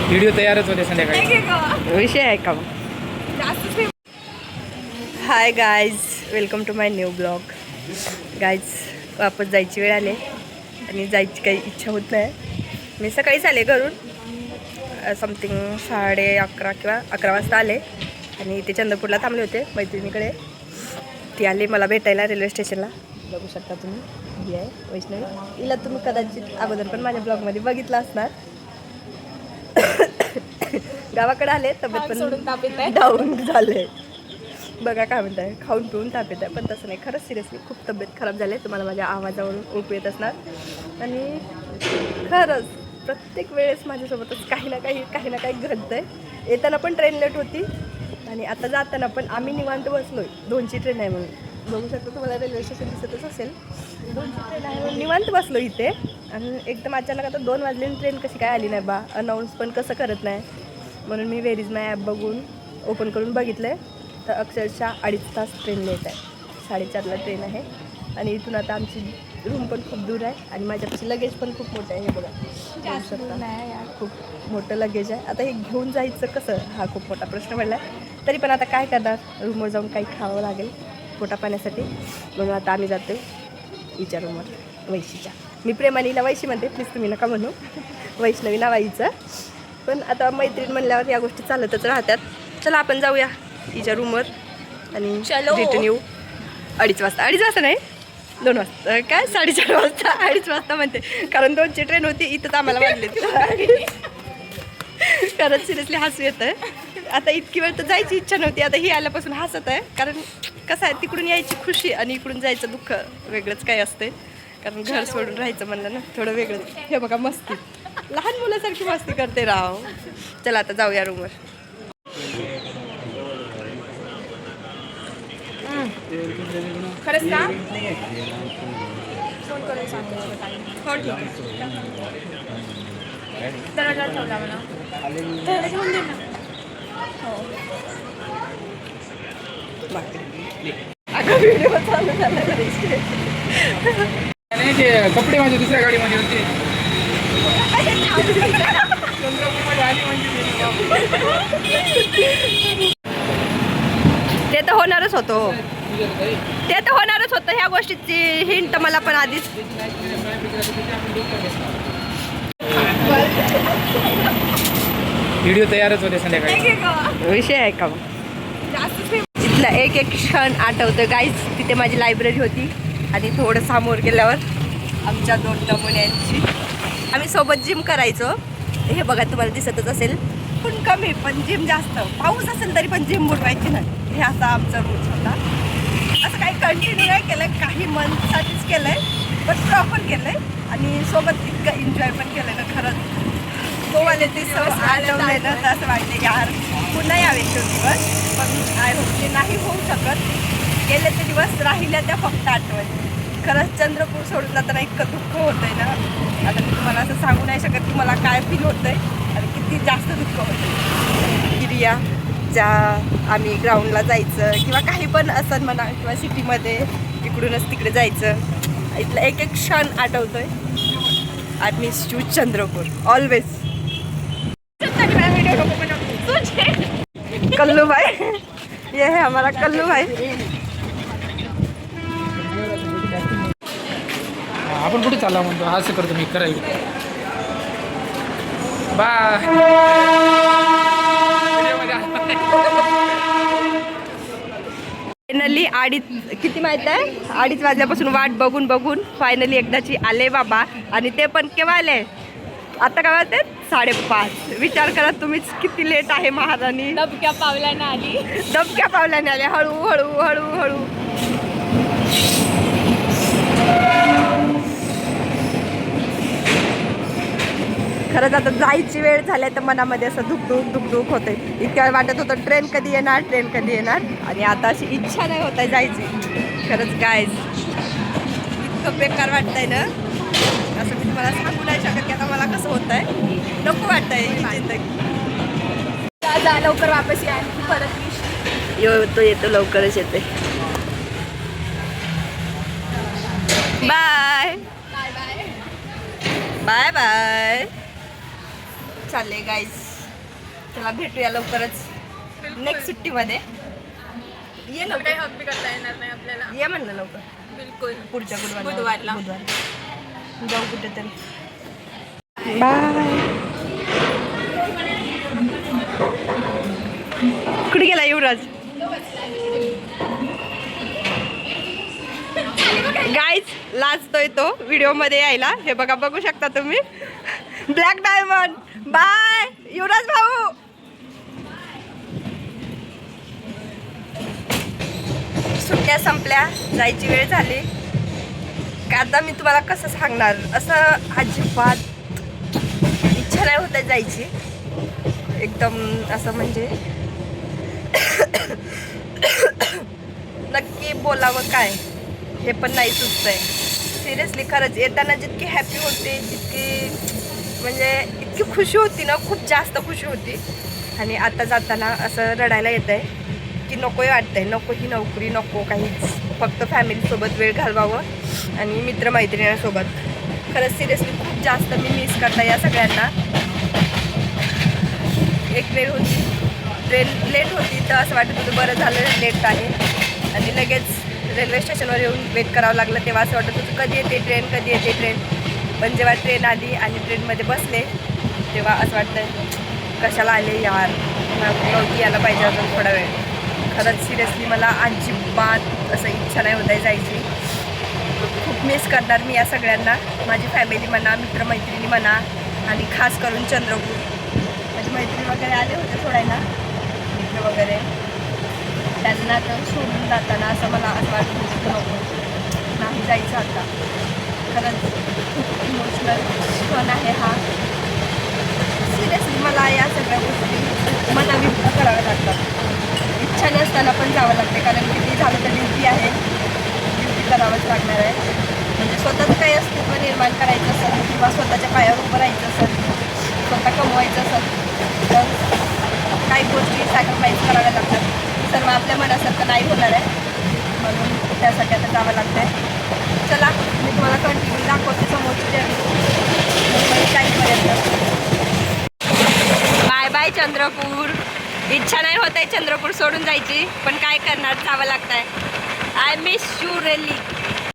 Video तयारच होते संध्याकाळी. विषय आहे का? Hi guys, welcome to my new blog. Guys, वापस जायची वेळ आली आणि जायची काही इच्छा होत नाही. मी सकाळीच आले घरून, समथिंग 11:30 किंवा 11 वाजता आले आणि ते चंद्रपूरला थांबले होते मैत्रिणीकडे. ती आली मला भेटायला रेल्वे स्टेशनला. बघू शकता तुम्ही, ही आहे वैष्णवी. हिला तुम्ही कदाचित अगोदर पण माझ्या ब्लॉगमध्ये बघितलं असणार. गावाकडे आले, तब्येत पण डाऊन झाले. बघा काय म्हणताय, खाऊन पिऊन ताप येत आहे, पण तसं नाही. खरंच सिरियसली खूप तब्येत खराब झाली. तुम्हाला माझ्या आवाजावरून ओळखू येत असणार. आणि खरंच प्रत्येक वेळेस माझ्यासोबतच काही ना काही घडतं आहे. येताना पण ट्रेन लेट होती आणि आता जाताना पण आम्ही निवांत बसलो आहे. 2ची ट्रेन आहे म्हणून. बघू शकतो, तुम्हाला रेल्वे स्टेशन दिसतच असेल. 2ची ट्रेन आहे म्हणून निवांत बसलो इथे. आणि एकदम अचानक आता 2 वाजले, ट्रेन कशी काय आली नाही बा, अनाऊन्स पण कसं करत नाही. म्हणून मी व्हेर इज माय ॲप बघून ओपन करून बघितलं आहे, तर अक्षरशः 2.5 तास ट्रेन लेट आहे. 4:30ला ट्रेन आहे आणि इथून आता आमची रूम पण खूप दूर आहे आणि माझ्यापाशी लगेज पण खूप मोठं आहे. हे बघा, खूप मोठं लगेज आहे. आता हे घेऊन जायचं कसं, हा खूप मोठा प्रश्न पडला आहे. तरी पण आता काय करणार, रूमवर जाऊन काही खावं लागेल पोटा पाण्यासाठी. म्हणून आता आम्ही जातो हिच्या रूमवर, वैशीच्या. मी प्रेमानीला वैशी म्हणते, प्लीज तुम्ही नका म्हणू, वैष्णवी नावाईचं. पण आता मैत्रीण म्हणल्यावर या गोष्टी चालतच राहतात. चला आपण जाऊया हिच्या रूमवर आणि रिटर्न येऊ 2:30 वाजता. 2:30 वाजता नाही, 2 वाजता. काय 4:30 वाजता, 2:30 वाजता म्हणते, कारण 2ची ट्रेन होती. इथं तर आम्हाला वाजले. कारण सिरियसली हसू येतं. आता इतकी वेळ तर जायची इच्छा नव्हती, आता ही आल्यापासून हसत आहे. कारण कसं आहे, तिकडून यायची खुशी आणि इकडून जायचं दुःख वेगळंच काय असते. कारण घर सोडून राहायचं म्हणलं ना, थोडं वेगळंच. हे बघा मस्ती, लहान मुलासारखी मस्ती करते राव. चला आता जाऊया रूमवर. खरंच ना, फोन करून सांगू. हो ठीक आहे, दरवाजा ठेवला मला, दरवाजा घेऊन दे ना. हो, अगं व्हिडिओ चालू झाला. नाही, ते कपडे माझ्या दुसऱ्या गाडीमध्ये होते. ते तर होणारच होतं, ते तर होणारच होतं. ह्या गोष्टीची हिंट मला पण आधीच. व्हिडिओ तयारच होते संध्याकाळी. विषय आहे का? इथला एक क्षण आठवतं गाईज. तिथे माझी लायब्ररी होती आणि थोडं समोर गेल्यावर आमच्या 2 नमुन्यांची. आम्ही सोबत जिम करायचो. हे बघा, तुम्हाला दिसतच असेल. पण कमी, पण जिम जास्त. पाऊस असेल तरी पण जिम बुडवायची नाही. हे असा आमचा रूल्स होता. असं काही कंटिन्यू नाही केलं, काही मंथसाठीच केलं आहे, पण प्रॉपर केलं आहे. आणि सोबत इतकं एन्जॉय पण केलं ना. खरंच गोवाले ते दिवस आठवले ना, तर असं वाटते यार पुन्हा यावे तो दिवस. पण आय होप ते नाही होऊ शकत. गेले ते दिवस राहिल्या त्या फक्त आठवण. खरंच चंद्रपूर सोडून जाताना इतकं दुःख होतं आहे ना. आता मी तुम्हाला असं सांगू नाही शकत की मला काय फील होतं आहे आणि किती जास्त दुःख होतं आहे. एरिया ज्या आम्ही ग्राउंडला जायचं किंवा काही पण असं म्हणा, किंवा सिटीमध्ये इकडूनच तिकडे जायचं, इथलं एक क्षण आठवतोय. I miss you Chandrapur always. Kallu भाई, ये है हमारा कल्लू भाई. आपण कुठे चालला म्हणतो, असं करतो मी करायला. बाय. फायनली किती माहित आहे, 2:30 वाजल्यापासून वाट बघून बघून फायनली एकदाची आले बाबा. आणि ते पण केव्हा आले, आता काय वाजते 5:30. विचार करा तुम्हीच किती लेट आहे महाराणी. दबक्या पावलाने आली, दबक्या पावलाने आले. हळू. खरंच आता जायची वेळ झाली तर मनामध्ये असं धुक होते. इतक्या वेळ वाटत होतं ट्रेन कधी येणार. आणि आता अशी इच्छा नाही होत आहे जायची. खरंच गाईज इतकं बेकार वाटतंय ना, असं मी तुम्हाला सांगू नाही शकत की आता मला कसं होत आहे. नको वाटतंय जिंदगी. जा लवकर वापस या, परत येतो लवकरच येते. Bye bye bye. Bye bye. चालले गाईज. चला भेटूया लवकरच नेक्स्ट सुट्टीमध्ये. ये लवकर, काही हक बी करता येणार नाही आपल्याला. ये म्हणलं लवकर बिलकुल. पुढच्या बुधवारला. जाऊ कुठेतरी. बाय. कुठे गेला युवराज? गाईज लाजतोय तो व्हिडिओ मध्ये यायला. हे बघा, बघू शकता तुम्ही. Black diamond. बाय युवराज भाऊ. सुट्ट्या संपल्या, जायची वेळ झाली. का आता मी तुम्हाला कसं सांगणार, असं अजिबात इच्छा नाही होत जायची. एकदम असं म्हणजे नक्की बोलावं काय हे पण नाही सुचतंय. सिरियसली खरंच येताना जितकी हॅपी होते, जितकी म्हणजे इतकी खुशी होती ना, खूप जास्त खुशी होती. आणि आता जाताना असं रडायला येत आहे की नकोही वाटतंय. नको ही नोकरी, नको काहीच. फक्त फॅमिलीसोबत वेळ घालवावं आणि मित्रमैत्रिणींसोबत. खरंच सिरियसली खूप जास्त मी मिस करता या सगळ्यांना. एक वेळ होती, ट्रेन लेट होती तर असं वाटत होतं बरं झालं लेट आहे. आणि लगेच रेल्वे स्टेशनवर येऊन वेट करावं लागलं, तेव्हा असं वाटत होतं कधी येते ट्रेन, कधी येते ट्रेन. पण जेव्हा ट्रेन आली आणि ट्रेनमध्ये बसले तेव्हा असं वाटतं कशाला आले यार, नव्हती यायला पाहिजे अजून थोडा वेळ. खरंच सिरियसली मला अजिबात असं इच्छा नाही होत आहे जायची. खूप मिस करणार मी या सगळ्यांना. माझी फॅमिली म्हणा, मित्रमैत्रिणी म्हणा, आणि खास करून चंद्रपूर. माझी मैत्रिणी वगैरे आले होते सोडायला, मित्र वगैरे. त्यांना तर सोडून जाताना असं मला असं वाटत होतं नको, नाही जायचं आता. खरंच खूप इमोशनल क्षण आहे हा. सिरियसली मला या सगळ्या गोष्टी मनाविरुद्ध कराव्या लागतात. इच्छा नसताना पण जावं लागते, कारण किती झालं तर ड्युटी आहे, ड्युटी करावंच लागणार आहे. म्हणजे स्वतःचं काही अस्तित्व निर्माण करायचं असेल किंवा स्वतःच्या पायावर उभं राहायचं असेल, स्वतः कमवायचं असेल तर काही गोष्टी सॅक्रिफाईस कराव्या लागतात. सर्व आपल्या मनासारखं नाही होणार आहे, म्हणून त्यासाठी आता जावं लागतं आहे. चला मी तुम्हाला कंटिन्यू दाखवते समोरची जर्नी टाईमपर्यंत. Bye bye Chandrapur. इच्छा नाही होत आहे चंद्रपूर सोडून जायची, पण काय करणार, जावं लागतं आहे. I miss you really.